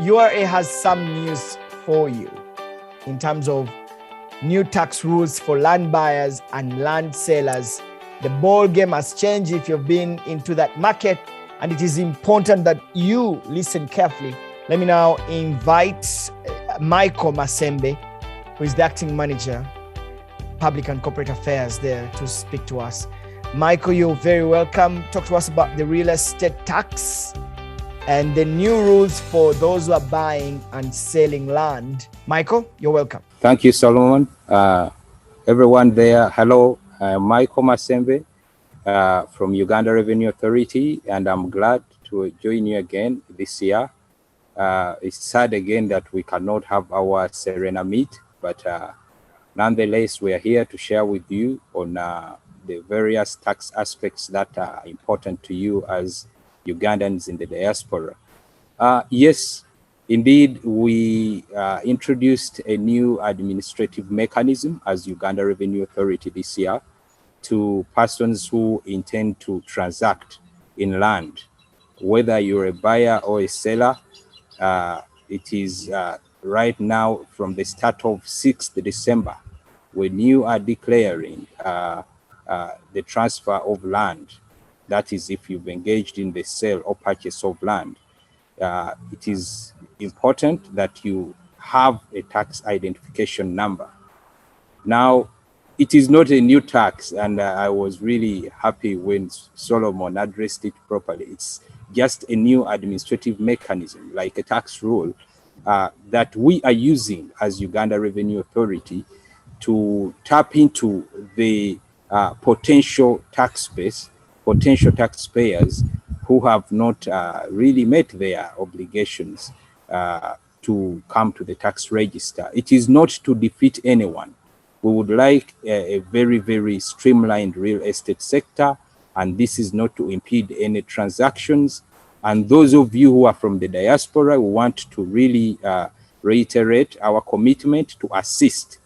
URA has some news for you in terms of new tax rules for land buyers and land sellers. The ball game has changed if you've been into that market, and it is important that you listen carefully. Let me now invite Michael Masembe, who is the acting manager, Public and Corporate Affairs there, to speak to us. Michael, you're very welcome. Talk to us about the real estate tax and the new rules for those who are buying and selling land. Michael, you're welcome. Thank you, Solomon. Everyone there, hello. I'm Michael Masembe from Uganda Revenue Authority, and I'm glad to join you again this year. It's sad again that we cannot have our Serena meet, but nonetheless, we are here to share with you on the various tax aspects that are important to you as Ugandans in the diaspora. Yes, indeed, we introduced a new administrative mechanism as Uganda Revenue Authority this year to persons who intend to transact in land. Whether you're a buyer or a seller, it is right now from the start of 6th December, when you are declaring the transfer of land. That is, if you've engaged in the sale or purchase of land, it is important that you have a tax identification number. Now, it is not a new tax, and I was really happy when Solomon addressed it properly. It's just a new administrative mechanism, like a tax rule, that we are using as Uganda Revenue Authority to tap into the potential taxpayers who have not really met their obligations to come to the tax register. It is not to defeat anyone. We would like a very, very streamlined real estate sector, and this is not to impede any transactions. And those of you who are from the diaspora, we want to really reiterate our commitment to assist.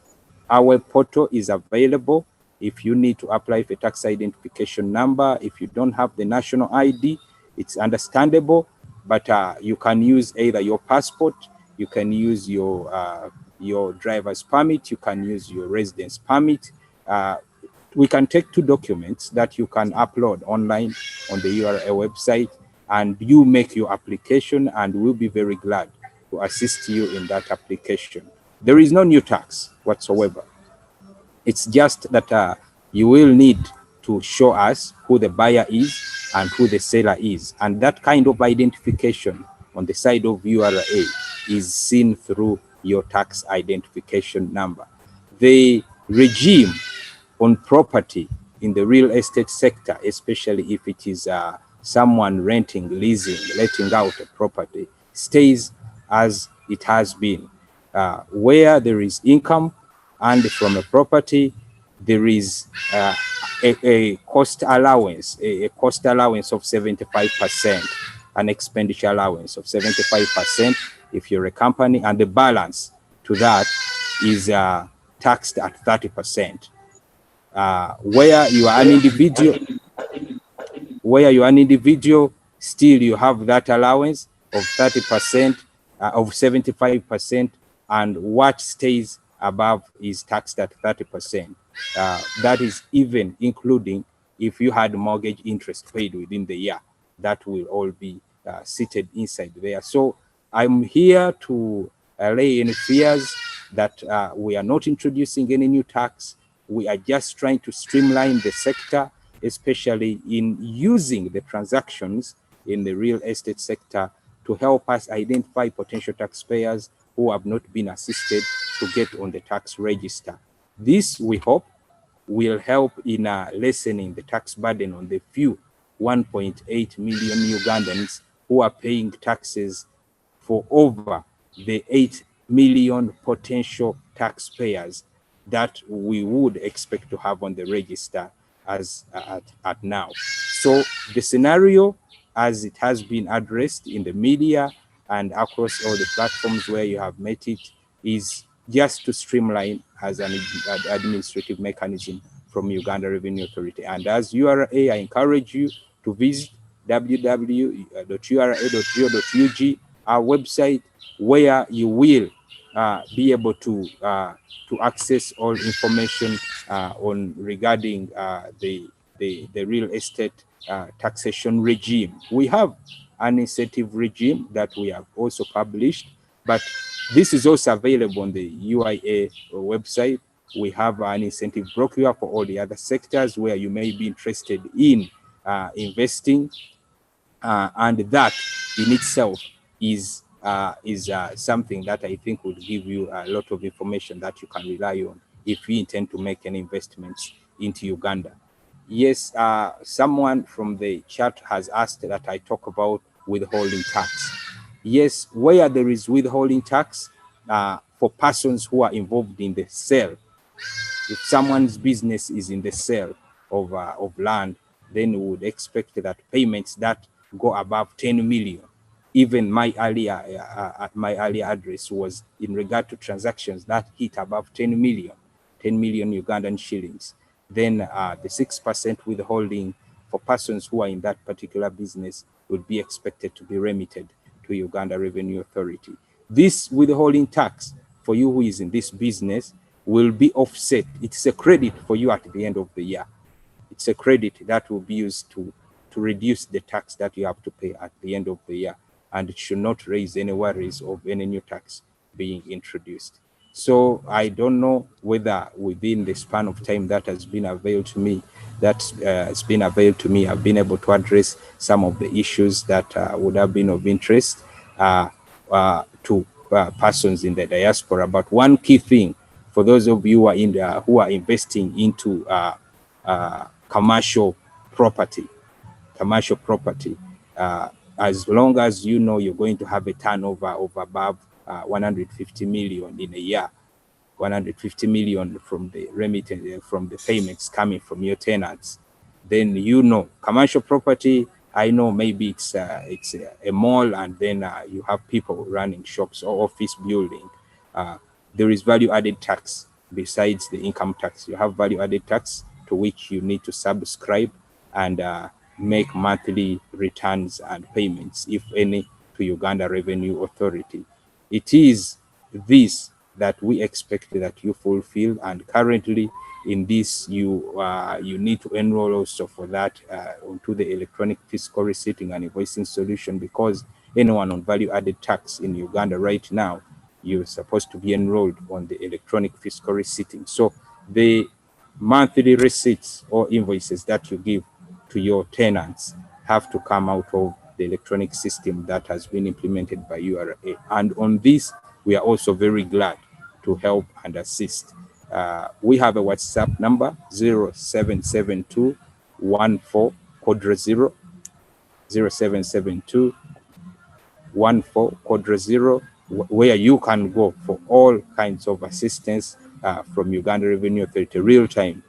Our portal is available. If you need to apply for a tax identification number, if you don't have the national ID, it's understandable, but you can use either your passport, you can use your driver's permit, you can use your residence permit. We can take 2 documents that you can upload online on the URA website, and you make your application, and we'll be very glad to assist you in that application. There is no new tax whatsoever. It's just that you will need to show us who the buyer is and who the seller is. And that kind of identification on the side of URA is seen through your tax identification number. The regime on property in the real estate sector, especially if it is someone renting, leasing, letting out a property, stays as it has been. Where there is income and from a property, there is a cost allowance, a cost allowance of 75%, an expenditure allowance of 75% if you're a company, and the balance to that is taxed at 30%. Where you are an individual, still you have that allowance of 30%, of 75%, and what stays above is taxed at 30%. That is even including if you had mortgage interest paid within the year. That will all be seated inside there. So I'm here to allay any fears that we are not introducing any new tax. We are just trying to streamline the sector, especially in using the transactions in the real estate sector to help us identify potential taxpayers who have not been assisted to get on the tax register. This, we hope, will help in lessening the tax burden on the few 1.8 million Ugandans who are paying taxes for over the 8 million potential taxpayers that we would expect to have on the register as at now. So the scenario, as it has been addressed in the media and across all the platforms where you have met it, is just to streamline as an administrative mechanism from Uganda Revenue Authority. And as URA, I encourage you to visit www.ura.go.ug our website, where you will be able to access all information on regarding the real estate taxation regime. We have an incentive regime that we have also published, but this is also available on the URA website. We have an incentive brochure for all the other sectors where you may be interested in investing, and that in itself is something that I think would give you a lot of information that you can rely on if you intend to make any investments into Uganda. Yes, someone from the chat has asked that I talk about withholding tax. Yes, where there is withholding tax for persons who are involved in the sale. If someone's business is in the sale of land, then we would expect that payments that go above 10 million. Even my earlier address was in regard to transactions that hit above 10 million Ugandan shillings. Then the 6% withholding for persons who are in that particular business would be expected to be remitted to Uganda Revenue Authority. This withholding tax for you who is in this business will be offset. It's a credit for you at the end of the year. It's a credit that will be used to reduce the tax that you have to pay at the end of the year, and it should not raise any worries of any new tax being introduced. So I don't know whether within the span of time that has been availed to me, I've been able to address some of the issues that would have been of interest to persons in the diaspora. But one key thing for those of you who are investing into commercial property, as long as you know you're going to have a turnover of above 150 million in a year, 150 million from the remittance, from the payments coming from your tenants, then you know commercial property. I know maybe it's a mall, and then you have people running shops or office building. There is value added tax besides the income tax. You have value added tax to which you need to subscribe and make monthly returns and payments, if any, to Uganda Revenue Authority. It is this that we expect that you fulfill, and currently in this you need to enroll also for that onto the electronic fiscal receipting and invoicing solution, because anyone on value added tax in Uganda right now, you're supposed to be enrolled on the electronic fiscal receipting. So the monthly receipts or invoices that you give to your tenants have to come out of the electronic system that has been implemented by URA. And on this, we are also very glad to help and assist. We have a WhatsApp number, 0772 14 quadra 0, 0772 14 quadra 0, where you can go for all kinds of assistance from Uganda Revenue Authority, real time.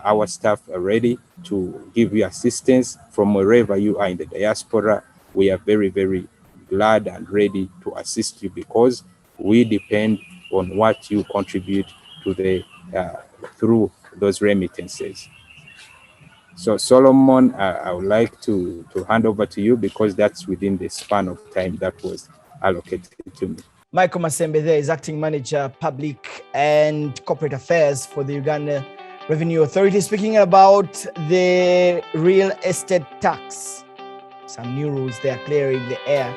Our staff are ready to give you assistance from wherever you are in the diaspora. We are very, very glad and ready to assist you, because we depend on what you contribute to the through those remittances. So Solomon, I would like to hand over to you, because that's within the span of time that was allocated to me. Michael Masembe there is Acting Manager, Public and Corporate Affairs for the Uganda Revenue Authority, speaking about the real estate tax. Some new rules they are clearing the air